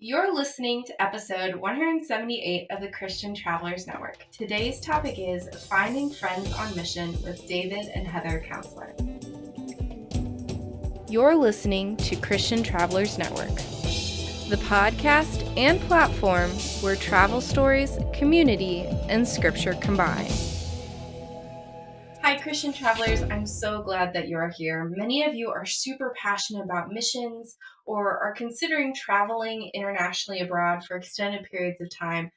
You're listening to episode 178 of the Christian Travelers Network. Today's topic is Finding Friends on Mission with David and Heather Counsellor. You're listening to Christian Travelers Network, the podcast and platform where travel stories, community, and scripture combine. Hi, Christian Travelers. I'm so glad that you're here. Many of you are super passionate about missions or are considering traveling internationally abroad for extended periods of time.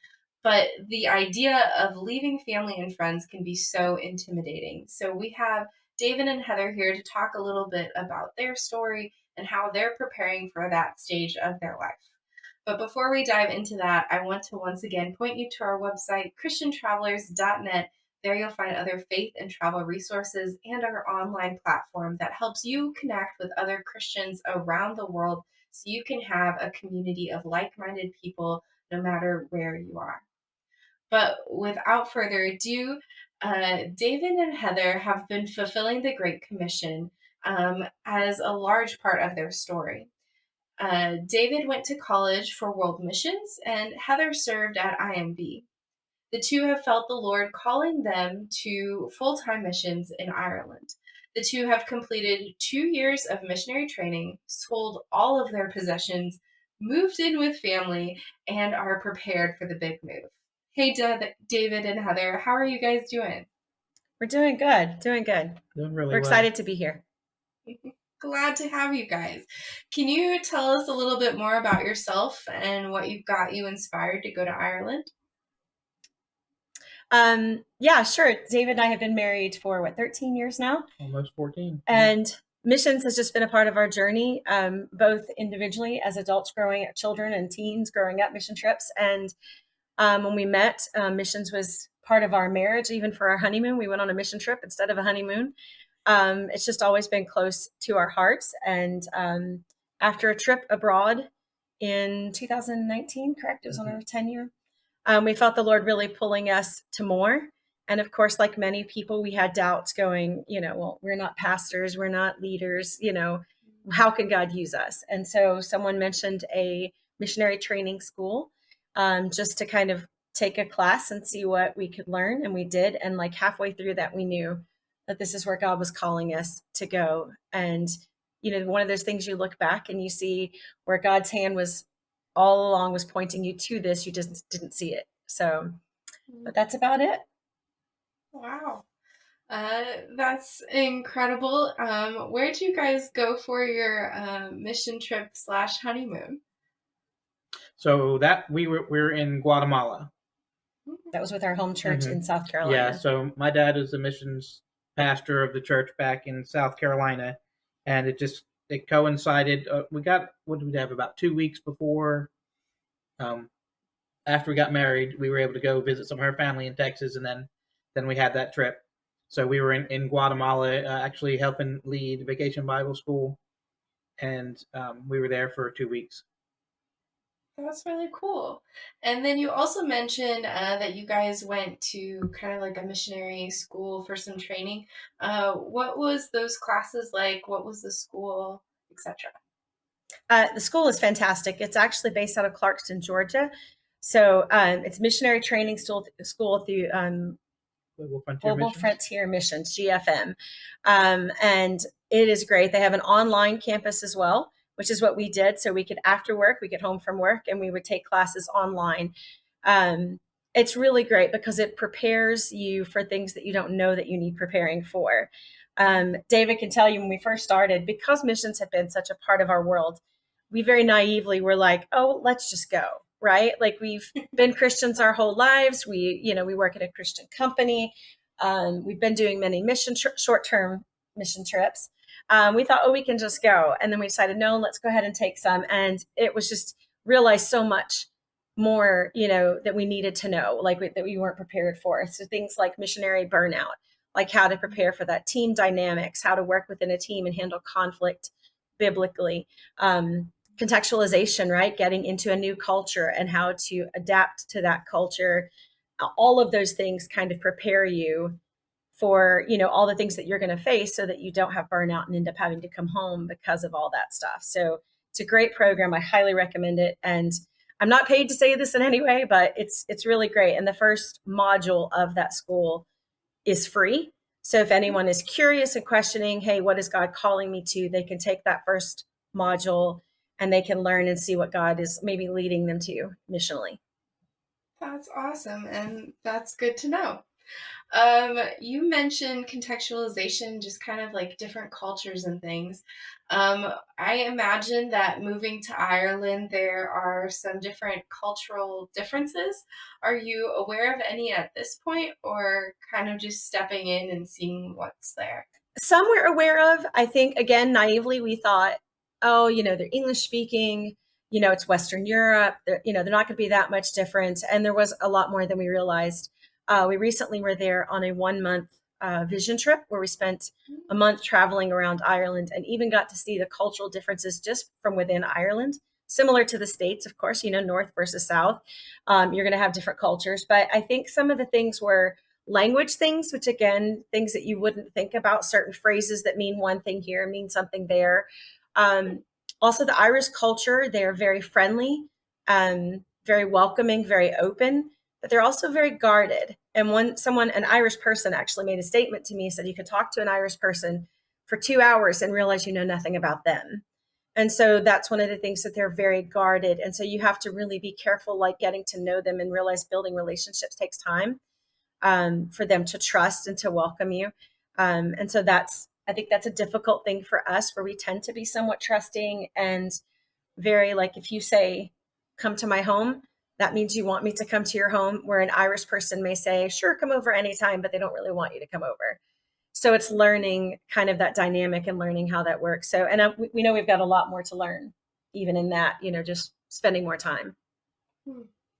But the idea of leaving family and friends can be so intimidating. So we have David and Heather here to talk a little bit about their story and how they're preparing for that stage of their life. But before we dive into that, I want to once again point you to our website, christiantravelers.net. There you'll find other faith and travel resources and our online platform that helps you connect with other Christians around the world so you can have a community of like-minded people no matter where you are. But without further ado, David and Heather have been fulfilling the Great Commission as a large part of their story. David went to college for world missions, and Heather served at IMB. The two have felt the Lord calling them to full-time missions in Ireland. The two have completed 2 years of missionary training, sold all of their possessions, moved in with family, and are prepared for the big move. Hey, David and Heather, how are you guys doing? We're doing good. Doing really We're excited to be here. Glad to have you guys. Can you tell us a little bit more about yourself and what got you inspired to go to Ireland? Yeah, sure. David and I have been married for 13 years now? Almost 14. And missions has just been a part of our journey, both individually as adults growing up, children and teens growing up, mission trips. And when we met, missions was part of our marriage. Even for our honeymoon, we went on a mission trip instead of a honeymoon. It's just always been close to our hearts. And after a trip abroad in 2019, correct? It was on our 10-year. We felt the Lord really pulling us to more. And of course, like many people, we had doubts going, well, we're not pastors, we're not leaders, how can God use us? And so someone mentioned a missionary training school, just to kind of take a class and see what we could learn. And we did. And like halfway through that, we knew that this is where God was calling us to go. And, one of those things you look back and you see where God's hand was all along was pointing you to this, you just didn't see it. So, but that's about it. Wow. That's incredible. Where'd you guys go for your mission trip / honeymoon? So that we're in Guatemala. That was with our home church in South Carolina. Yeah, so my dad is the missions pastor of the church back in South Carolina, and it coincided. What did we have, about 2 weeks before? After we got married, we were able to go visit some of her family in Texas, and then we had that trip. So we were in Guatemala, actually helping lead Vacation Bible School, and we were there for 2 weeks. That's really cool. And then you also mentioned that you guys went to kind of like a missionary school for some training. What was those classes like? What was the school, etc.? The school is fantastic. It's actually based out of Clarkston, Georgia. So it's missionary training school through Global Frontier Missions, GFM. And it is great. They have an online campus as well, which is what we did. So we could, after work, we get home from work and we would take classes online. It's really great because it prepares you for things that you don't know that you need preparing for. David can tell you when we first started, because missions have been such a part of our world, we very naively were like, oh, let's just go, right? Like we've been Christians our whole lives. We work at a Christian company. We've been doing many short-term mission trips. We thought, oh, we can just go. And then we decided, no, let's go ahead and take some. And it was just realized so much more, that we needed to know, like that we weren't prepared for. So things like missionary burnout, like how to prepare for that, team dynamics, how to work within a team and handle conflict biblically, contextualization, right? Getting into a new culture and how to adapt to that culture. All of those things kind of prepare you for, all the things that you're going to face so that you don't have burnout and end up having to come home because of all that stuff. So it's a great program. I highly recommend it. And I'm not paid to say this in any way, but it's really great. And the first module of that school is free. So if anyone is curious and questioning, hey, what is God calling me to? They can take that first module and they can learn and see what God is maybe leading them to missionally. That's awesome. And that's good to know. You mentioned contextualization, just kind of like different cultures and things. I imagine that moving to Ireland, there are some different cultural differences. Are you aware of any at this point, or kind of just stepping in and seeing what's there? Some we're aware of. I think, again, naively, we thought, oh, they're English speaking, it's Western Europe, they're not going to be that much different. And there was a lot more than we realized. We recently were there on a 1-month vision trip where we spent a month traveling around Ireland and even got to see the cultural differences just from within Ireland, similar to the States, of course, North versus South. You're going to have different cultures. But I think some of the things were language things, which again, things that you wouldn't think about, certain phrases that mean one thing here mean something there. Also, the Irish culture, they're very friendly, very welcoming, very open, but they're also very guarded. And an Irish person actually made a statement to me, said you could talk to an Irish person for 2 hours and realize you know nothing about them. And so that's one of the things, that they're very guarded. And so you have to really be careful, like getting to know them, and realize building relationships takes time for them to trust and to welcome you. And so I think that's a difficult thing for us, where we tend to be somewhat trusting and very, like, if you say, come to my home, that means you want me to come to your home, where an Irish person may say, sure, come over anytime, but they don't really want you to come over. So it's learning kind of that dynamic and learning how that works. So, and we know we've got a lot more to learn, even in that, just spending more time.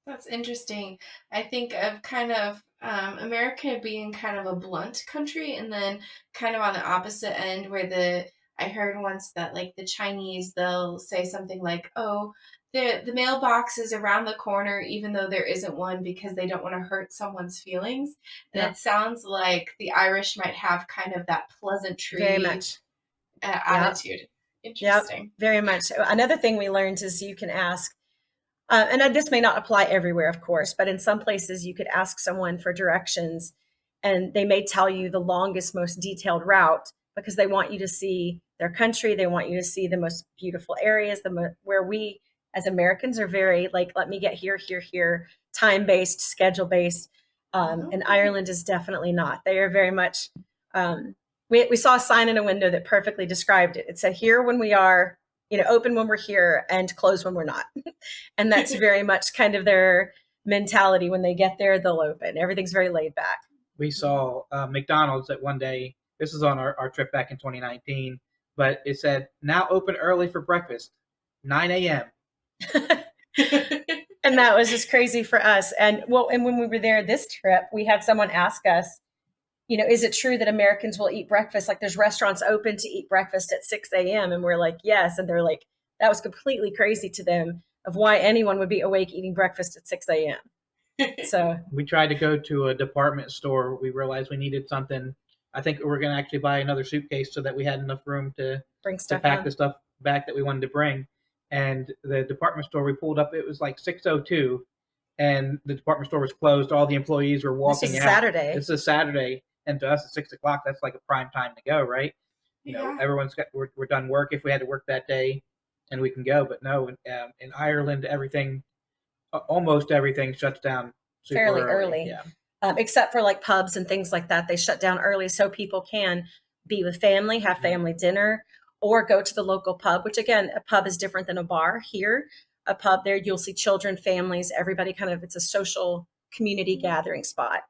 That's interesting. I think of kind of America being kind of a blunt country, and then kind of on the opposite end, where I heard once that like the Chinese, they'll say something like, "Oh, the mailbox is around the corner, even though there isn't one, because they don't want to hurt someone's feelings." And Yeah. it sounds like the Irish might have kind of that pleasantry Very much attitude. Interesting. Yep, very much. Another thing we learned is you can ask, and this may not apply everywhere, of course, but in some places you could ask someone for directions and they may tell you the longest, most detailed route, because they want you to see their country. They want you to see the most beautiful areas, where we as Americans are very like, let me get here, time-based, schedule-based. And Ireland is definitely not. They are very much, we saw a sign in a window that perfectly described it. It said, here when we are, open when we're here and close when we're not. And that's very much kind of their mentality. When they get there, they'll open. Everything's very laid back. We saw McDonald's at one day. This was on our trip back in 2019, but it said, now open early for breakfast, 9 a.m. And that was just crazy for us. And when we were there this trip, we had someone ask us, is it true that Americans will eat breakfast? Like, there's restaurants open to eat breakfast at 6 a.m. And we're like, yes. And they're like, that was completely crazy to them, of why anyone would be awake eating breakfast at 6 a.m. So we tried to go to a department store. We realized we needed something. I think we were going to actually buy another suitcase so that we had enough room to bring stuff, to pack the stuff back that we wanted to bring. And the department store we pulled up, it was like 6:02, and the department store was closed. All the employees were walking out. Saturday. It's a Saturday. And to us, at 6 o'clock, that's like a prime time to go, right? Everyone's we're done work if we had to work that day, and we can go. But no, in Ireland, almost everything shuts down fairly early. Yeah. Except for like pubs and things like that, they shut down early so people can be with family, have family dinner, or go to the local pub. Which again, a pub is different than a bar here. A pub, there you'll see children, families, everybody kind of. It's a social community gathering spot.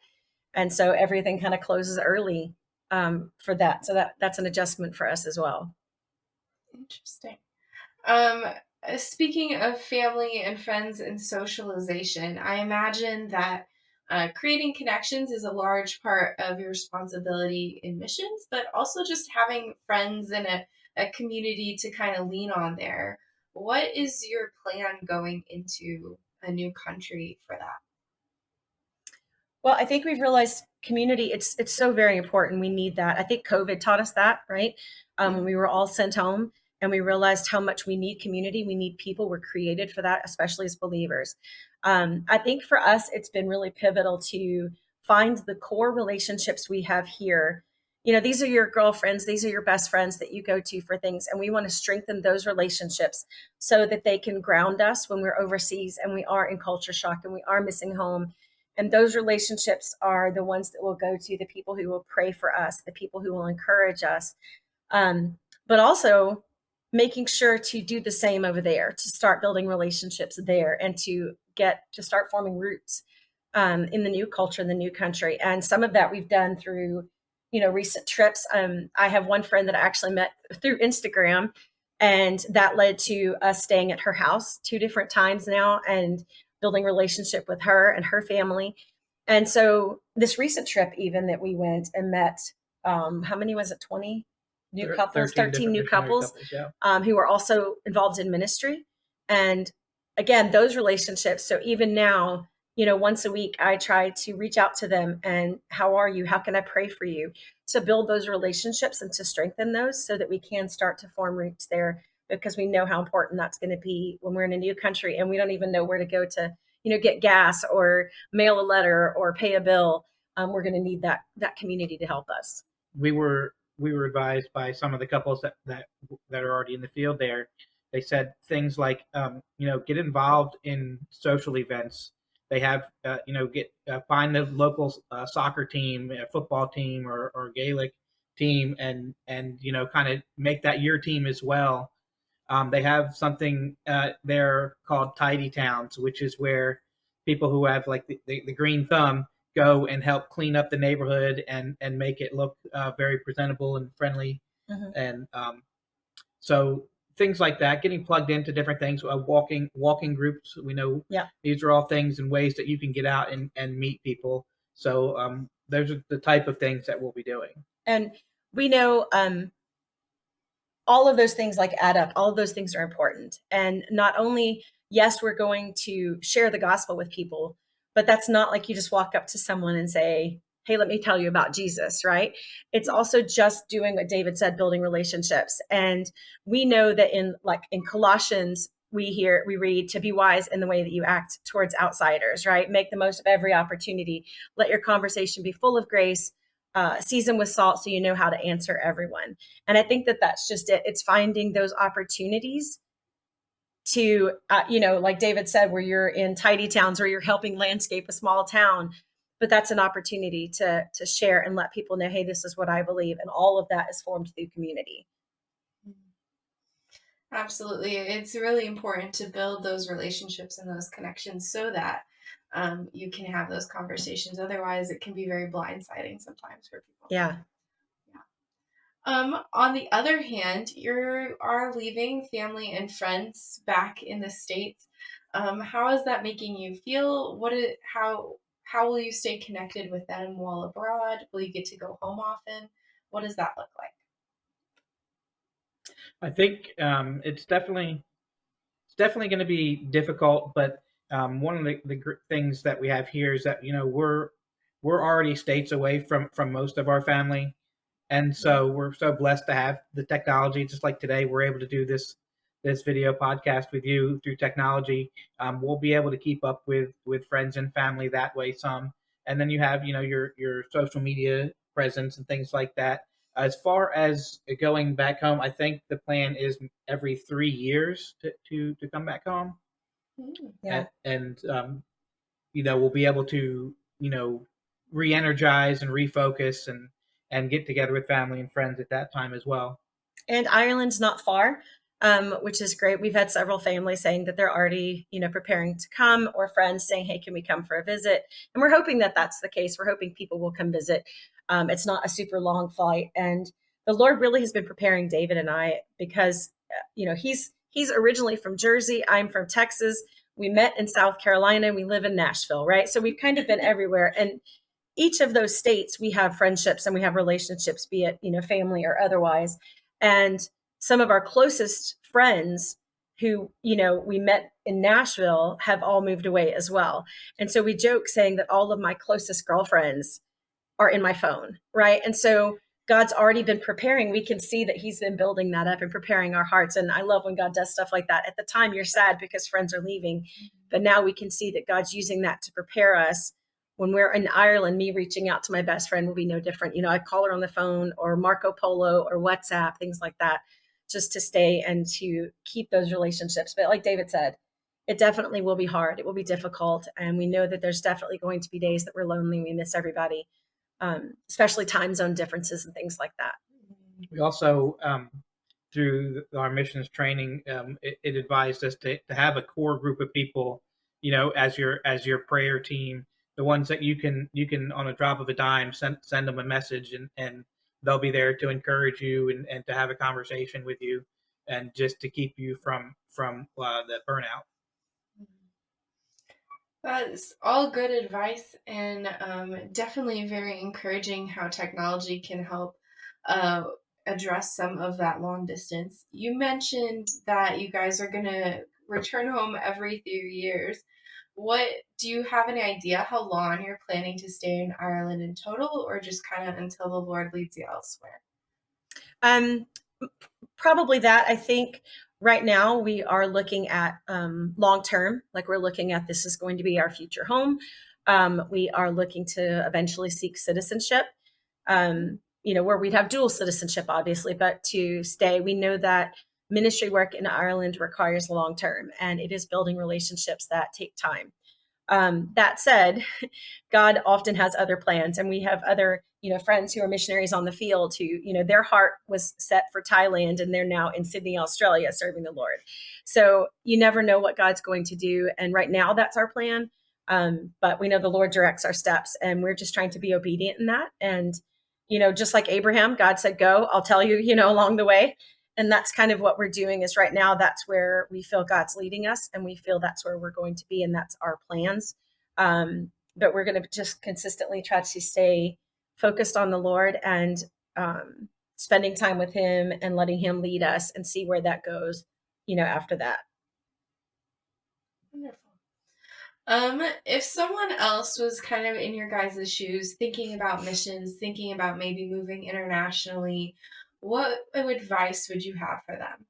And so everything kind of closes early for that. So that's an adjustment for us as well. Interesting. Speaking of family and friends and socialization, I imagine that creating connections is a large part of your responsibility in missions, but also just having friends and a community to kind of lean on there. What is your plan going into a new country for that? Well, I think we've realized community, it's so very important. We need that. I think COVID taught us that, right? When we were all sent home, and we realized how much we need community. We need people. We're created for that, especially as believers. I think for us, it's been really pivotal to find the core relationships we have here. These are your girlfriends, these are your best friends that you go to for things. And we want to strengthen those relationships so that they can ground us when we're overseas and we are in culture shock and we are missing home. And those relationships are the ones that will go to the people who will pray for us, the people who will encourage us. But also making sure to do the same over there, to start building relationships there and to start forming roots in the new culture, in the new country. And some of that we've done through, recent trips. I have one friend that I actually met through Instagram, and that led to us staying at her house 2 different times now and building relationship with her and her family. And so this recent trip, even that we went and met, how many was it? 20 new couples, 13 new couples, who are also involved in ministry. And again, those relationships. So even now, once a week, I try to reach out to them and how are you? How can I pray for you? To build those relationships and to strengthen those so that we can start to form roots there, because we know how important that's going to be when we're in a new country and we don't even know where to go to, get gas or mail a letter or pay a bill. We're going to need that community to help us. We were advised by some of the couples that are already in the field there. They said things like, get involved in social events. They have, find the local soccer team, football team, or Gaelic team, and kind of make that your team as well. They have something there called Tidy Towns, which is where people who have like the green thumb go and help clean up the neighborhood and make it look very presentable and friendly. Mm-hmm. And so things like that, getting plugged into different things, walking groups. We know these are all things and ways that you can get out and meet people. So those are the type of things that we'll be doing. And we know all of those things add up. All of those things are important. And not only, yes, we're going to share the gospel with people, but that's not like you just walk up to someone and say, hey, let me tell you about Jesus, right? It's also just doing what David said, building relationships. And we know that in Colossians, we read to be wise in the way that you act towards outsiders, right? Make the most of every opportunity. Let your conversation be full of grace, seasoned with salt, so you know how to answer everyone. And I think that's just it. It's finding those opportunities to, like David said, where you're in tidy towns, where you're helping landscape a small town, but that's an opportunity to share and let people know, hey, this is what I believe. And all of that is formed through community. Absolutely. It's really important to build those relationships and those connections so that you can have those conversations. Otherwise, it can be very blindsiding sometimes for people. Yeah. On the other hand, you are leaving family and friends back in the States. How is that making you feel? How will you stay connected with them while abroad? Will you get to go home often? What does that look like? I think it's definitely going to be difficult, but one of the things that we have here is that we're already states away from most of our family, and so we're so blessed to have the technology. Just like today, we're able to do this video podcast with you through technology. We'll be able to keep up with friends and family that way some, and then you have your social media presence and things like that. As far as going back home, I think the plan is every 3 years to come back home. Yeah. And we'll be able to re-energize and refocus and get together with family and friends at that time as well. And Ireland's not far, which is great. We've had several families saying that they're already, preparing to come, or friends saying, hey, can we come for a visit? And we're hoping that that's the case. We're hoping people will come visit. It's not a super long flight. And the Lord really has been preparing David and I, because, he's originally from Jersey. I'm from Texas. We met in South Carolina. We live in Nashville, right? So we've kind of been everywhere. And each of those states, we have friendships and we have relationships, be it, family or otherwise. And some of our closest friends who, we met in Nashville have all moved away as well. And so we joke saying that all of my closest girlfriends are in my phone, right? And so God's already been preparing. We can see that he's been building that up and preparing our hearts. And I love when God does stuff like that. At the time, you're sad because friends are leaving. But now we can see that God's using that to prepare us. When we're in Ireland, me reaching out to my best friend will be no different. I call her on the phone or Marco Polo or WhatsApp, things like that, just to stay and to keep those relationships. But like David said, it definitely will be hard. It will be difficult. And we know that there's definitely going to be days that we're lonely. We miss everybody, especially time zone differences and things like that. We also, through our missions training, it advised us to have a core group of people, as your prayer team, the ones that you can on a drop of a dime send them a message, and they'll be there to encourage you and to have a conversation with you, and just to keep you from the burnout. That's all good advice, and definitely very encouraging how technology can help address some of that long distance. You mentioned that you guys are going to return home every 3 years. Do you have any idea how long you're planning to stay in Ireland in total, or just kind of until the Lord leads you elsewhere? Probably that. I think right now we are looking at long term, like we're looking at this is going to be our future home. We are looking to eventually seek citizenship, where we'd have dual citizenship, obviously, but to stay. We know that ministry work in Ireland requires long term, and it is building relationships that take time. That said, God often has other plans, and we have other, friends who are missionaries on the field who, their heart was set for Thailand, and they're now in Sydney, Australia, serving the Lord. So you never know what God's going to do. And right now that's our plan. But we know the Lord directs our steps, and we're just trying to be obedient in that. And, just like Abraham, God said, go, I'll tell you, along the way. And that's kind of what we're doing is right now, that's where we feel God's leading us, and we feel that's where we're going to be. And that's our plans. But we're going to just consistently try to stay focused on the Lord and spending time with him and letting him lead us, and see where that goes, after that. Wonderful. If someone else was kind of in your guys' shoes, thinking about missions, thinking about maybe moving internationally, what advice would you have for them?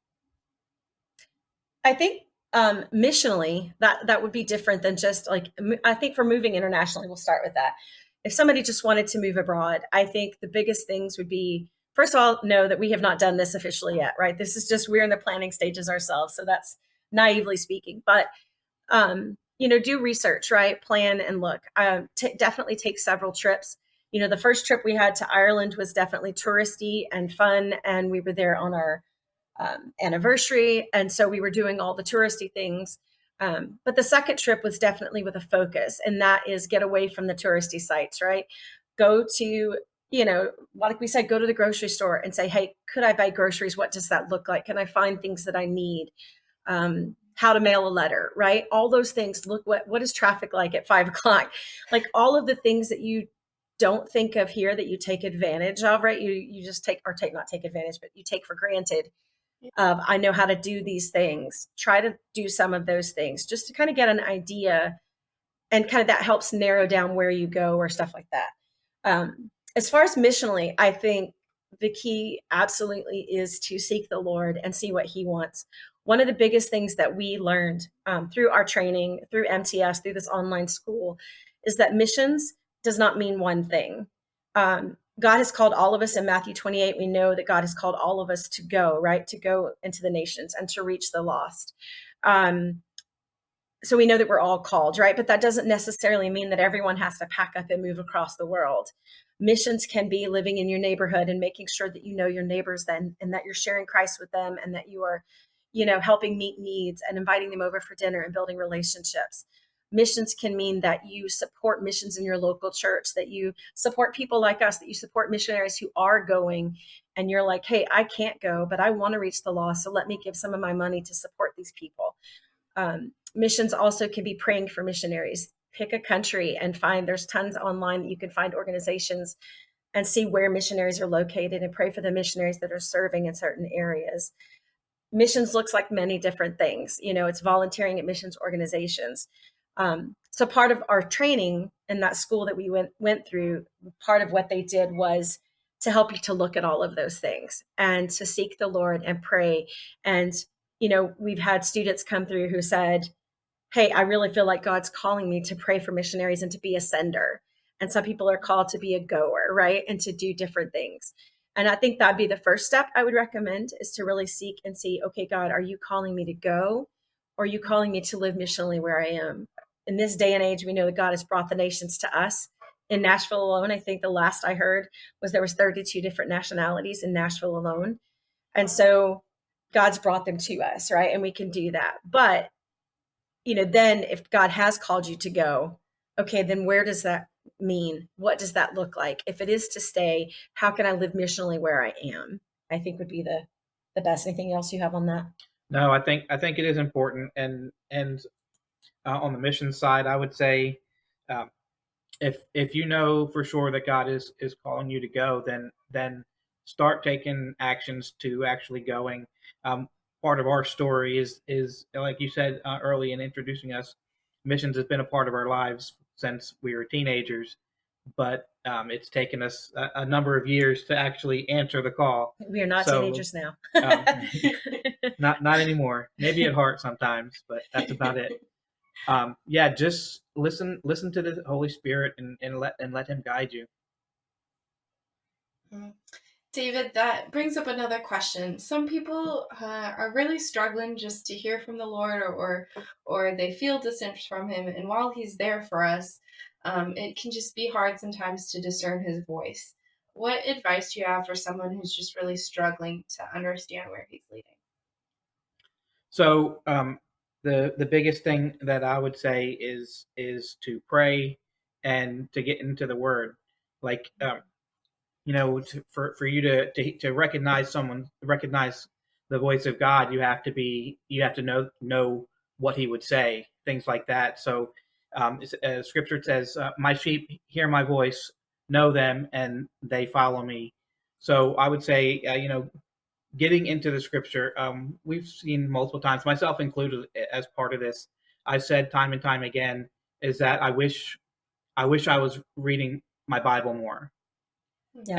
I think missionally, that would be different than just I think for moving internationally, we'll start with that. If somebody just wanted to move abroad, I think the biggest things would be, first of all, know that we have not done this officially yet, right? This is just, we're in the planning stages ourselves. So that's naively speaking, but, do research, right? Plan and look, definitely take several trips. The first trip we had to Ireland was definitely touristy and fun. And we were there on our anniversary. And so we were doing all the touristy things. But the second trip was definitely with a focus, and that is get away from the touristy sites, right? Go to, like we said, go to the grocery store and say, hey, could I buy groceries? What does that look like? Can I find things that I need? How to mail a letter, right? All those things. Look, what is traffic like at 5 o'clock? Like all of the things that you don't think of here that you take advantage of, right? You just not take advantage, but you take for granted. I know how to do these things. Try to do some of those things just to kind of get an idea, and kind of that helps narrow down where you go or stuff like that. As far as missionally, I think the key absolutely is to seek the Lord and see what he wants. One of the biggest things that we learned through our training, through MTS, through this online school, is that missions does not mean one thing. God has called all of us in Matthew 28. We know that God has called all of us to go, right? To go into the nations and to reach the lost. So we know that we're all called, right? But that doesn't necessarily mean that everyone has to pack up and move across the world. Missions can be living in your neighborhood and making sure that you know your neighbors then, and that you're sharing Christ with them, and that you are, helping meet needs and inviting them over for dinner and building relationships. Missions can mean that you support missions in your local church, that you support people like us, that you support missionaries who are going, and you're like, hey, I can't go, but I want to reach the lost, so let me give some of my money to support these people. Missions also can be praying for missionaries. Pick a country and there's tons online that you can find organizations and see where missionaries are located and pray for the missionaries that are serving in certain areas. Missions looks like many different things. It's volunteering at missions organizations. So part of our training in that school that we went through, part of what they did was to help you to look at all of those things and to seek the Lord and pray. And, we've had students come through who said, hey, I really feel like God's calling me to pray for missionaries and to be a sender. And some people are called to be a goer, right? And to do different things. And I think that'd be the first step I would recommend, is to really seek and see, okay, God, are you calling me to go? Or are you calling me to live missionally where I am? In this day and age, we know that God has brought the nations to us. In Nashville alone, I think the last I heard was there was 32 different nationalities in Nashville alone. And so God's brought them to us, right? And we can do that. But, then if God has called you to go, okay, then where does that mean? What does that look like? If it is to stay, how can I live missionally where I am? I think would be the best. Anything else you have on that? No, I think it is important, and on the mission side, I would say, if you know for sure that God is calling you to go, then start taking actions to actually going. Part of our story is like you said early in introducing us, missions has been a part of our lives since we were teenagers, but it's taken us a number of years to actually answer the call. We are not teenagers now. Not anymore. Maybe at heart sometimes, but that's about it. Just listen to the Holy Spirit and let him guide you. David, that brings up another question. Some people are really struggling just to hear from the Lord, or they feel distant from him. And while he's there for us, it can just be hard sometimes to discern his voice. What advice do you have for someone who's just really struggling to understand where he's leading? So the biggest thing that I would say is to pray and to get into the Word. Like for you to recognize the voice of God, you have to know what He would say, things like that. So Scripture says, "My sheep hear my voice, know them, and they follow me." So I would say, getting into the Scripture, we've seen multiple times, myself included, as part of this. I've said time and time again is that I wish I was reading my Bible more. Yeah.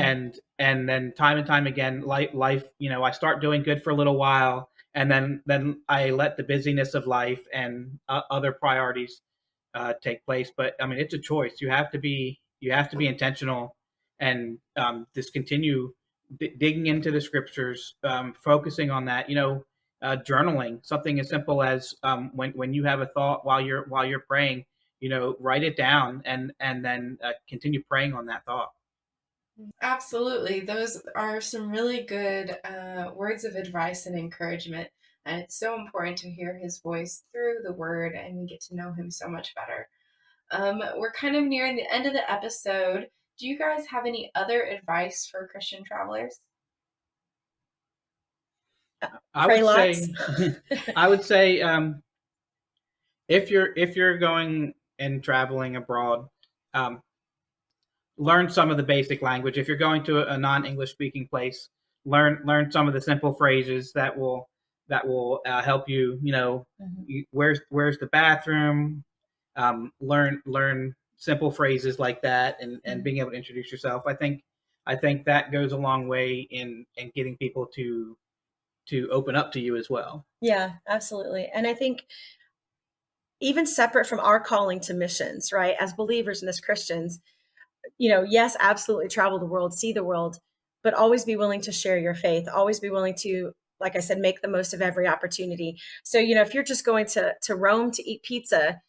And then time and time again, life, I start doing good for a little while, and then I let the busyness of life and other priorities take place. But I mean, it's a choice. You have to be intentional and just continue digging into the Scriptures, focusing on that. Journaling, something as simple as when you have a thought while you're praying, write it down and then continue praying on that thought. Absolutely. Those are some really good words of advice and encouragement. And it's so important to hear his voice through the Word and get to know him so much better. We're kind of nearing the end of the episode. Do you guys have any other advice for Christian travelers? I would say if you're going and traveling abroad, learn some of the basic language. If you're going to a non-English speaking place, learn some of the simple phrases that will help you. Where's the bathroom? Learn simple phrases like that, and being able to introduce yourself. I think that goes a long way in getting people to open up to you as well. Yeah, absolutely. And I think even separate from our calling to missions, right, as believers and as Christians, yes, absolutely travel the world, see the world, but always be willing to share your faith, always be willing to, like I said, make the most of every opportunity. So, if you're just going to Rome to eat pizza,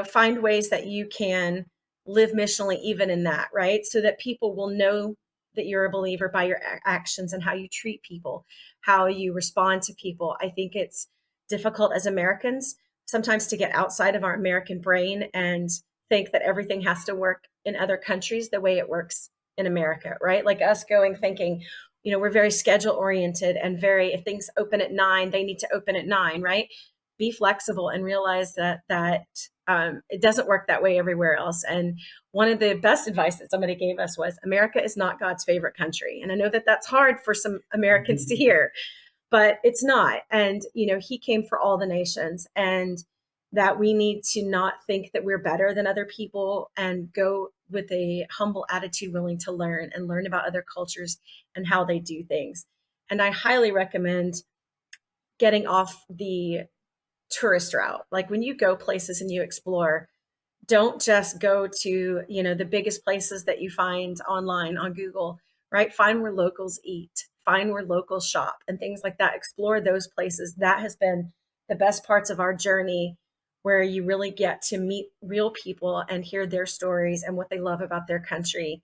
find ways that you can live missionally even in that, right? So that people will know that you're a believer by your actions and how you treat people, how you respond to people. I think it's difficult as Americans sometimes to get outside of our American brain and think that everything has to work in other countries the way it works in America, right? Like us thinking, we're very schedule oriented and if things open at 9, they need to open at 9, right? Be flexible and realize that it doesn't work that way everywhere else. And one of the best advice that somebody gave us was, America is not God's favorite country. And I know that that's hard for some Americans to hear, but it's not. And, he came for all the nations, and that we need to not think that we're better than other people and go with a humble attitude, willing to learn and learn about other cultures and how they do things. And I highly recommend getting off the tourist route. Like when you go places and you explore, don't just go to, the biggest places that you find online on Google, right? Find where locals eat, find where locals shop and things like that. Explore those places. That has been the best parts of our journey, where you really get to meet real people and hear their stories and what they love about their country.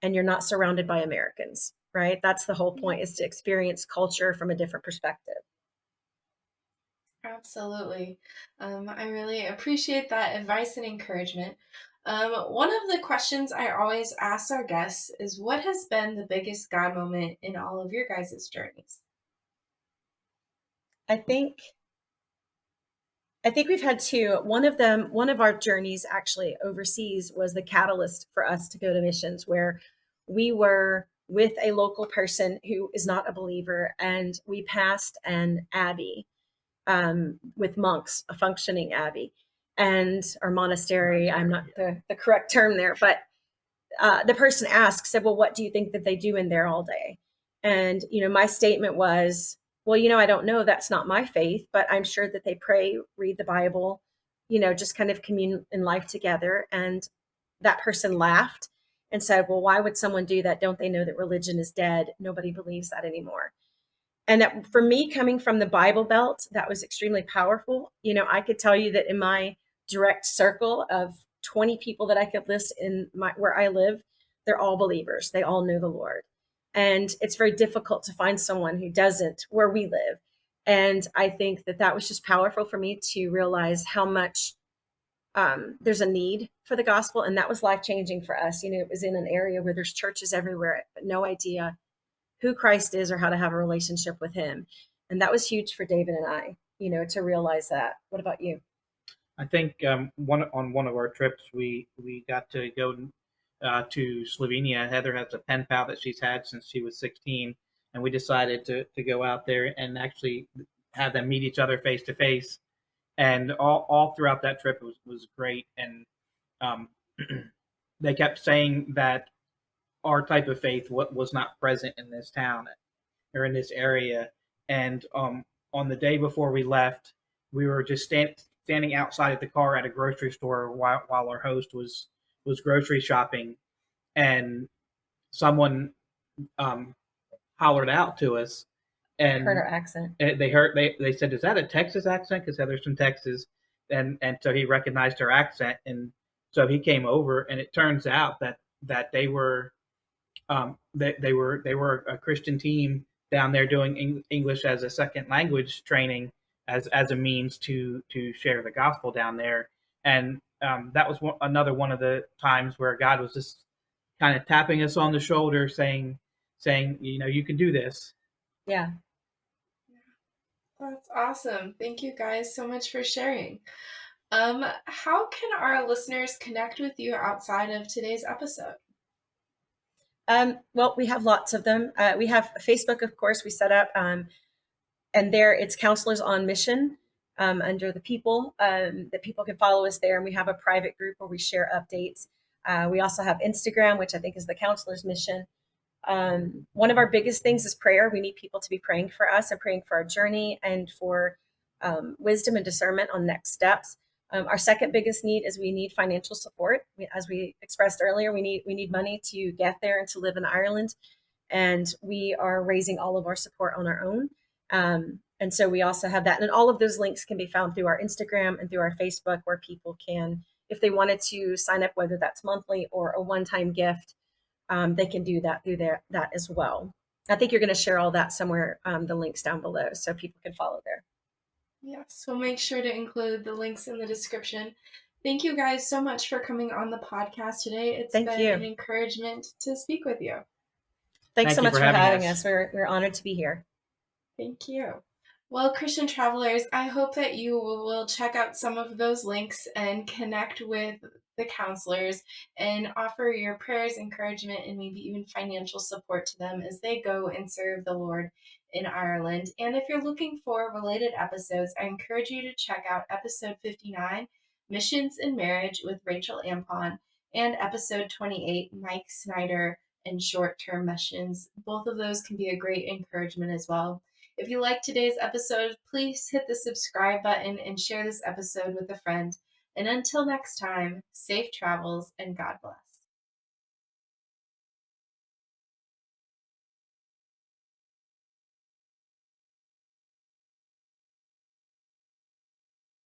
And you're not surrounded by Americans, right? That's the whole point, is to experience culture from a different perspective. Absolutely. I really appreciate that advice and encouragement. One of the questions I always ask our guests is, what has been the biggest God moment in all of your guys' journeys? I think we've had two. One of our journeys actually overseas was the catalyst for us to go to missions, where we were with a local person who is not a believer, and we passed an abbey with monks, a functioning abbey, or monastery. I'm not the correct term there, but the person said, well, what do you think that they do in there all day? And, my statement was, well, I don't know. That's not my faith, but I'm sure that they pray, read the Bible, just kind of commune in life together. And that person laughed and said, well, why would someone do that? Don't they know that religion is dead? Nobody believes that anymore. And that, for me, coming from the Bible Belt, that was extremely powerful. I could tell you that in my direct circle of 20 people that I could list where I live, they're all believers. They all know the Lord. And it's very difficult to find someone who doesn't where we live. And I think that was just powerful for me to realize how much there's a need for the gospel. And that was life-changing for us. It was in an area where there's churches everywhere, but no idea who Christ is or how to have a relationship with him. And that was huge for David and I, to realize that. What about you? I think on one of our trips, we got to go to Slovenia. Heather has a pen pal that she's had since she was 16, and we decided to go out there and actually have them meet each other face to face. And all throughout that trip was great. And they kept saying that our type of faith was not present in this town or in this area. And on the day before we left, we were just standing outside of the car at a grocery store while our host was grocery shopping, and someone hollered out to us, and heard our accent. They said, "Is that a Texas accent?" Because Heather's from Texas, and so he recognized her accent, and so he came over, and it turns out that they were they were a Christian team down there doing English as a second language training as a means to share the gospel down there. And that was another one of the times where God was just kind of tapping us on the shoulder, saying, you can do this. Yeah. That's awesome. Thank you guys so much for sharing. How can our listeners connect with you outside of today's episode? Well, we have lots of them. We have Facebook, of course, we set up, and there it's Counselors on Mission under the people, that people can follow us there. And we have a private group where we share updates. We also have Instagram, which I think is the Counselors Mission. One of our biggest things is prayer. We need people to be praying for us and praying for our journey and for wisdom and discernment on next steps. Our second biggest need is we need financial support. As we expressed earlier, we need money to get there and to live in Ireland. And we are raising all of our support on our own. And so we also have that. And all of those links can be found through our Instagram and through our Facebook, where people can, if they wanted to sign up, whether that's monthly or a one-time gift, they can do that through that as well. I think you're going to share all that somewhere, the links down below, so people can follow there. Yes, we'll make sure to include the links in the description. Thank you guys so much for coming on the podcast today. It's been an encouragement to speak with you. Thanks so much for having us. We're honored to be here. Thank you. Well, Christian travelers, I hope that you will check out some of those links and connect with the counselors and offer your prayers, encouragement, and maybe even financial support to them as they go and serve the Lord in Ireland. And if you're looking for related episodes, I encourage you to check out episode 59, Missions and Marriage with Rachel Ampon. and episode 28, Mike Snyder and short-term missions. Both of those can be a great encouragement as well. If you like today's episode, please hit the subscribe button and share this episode with a friend. And until next time, safe travels and God bless.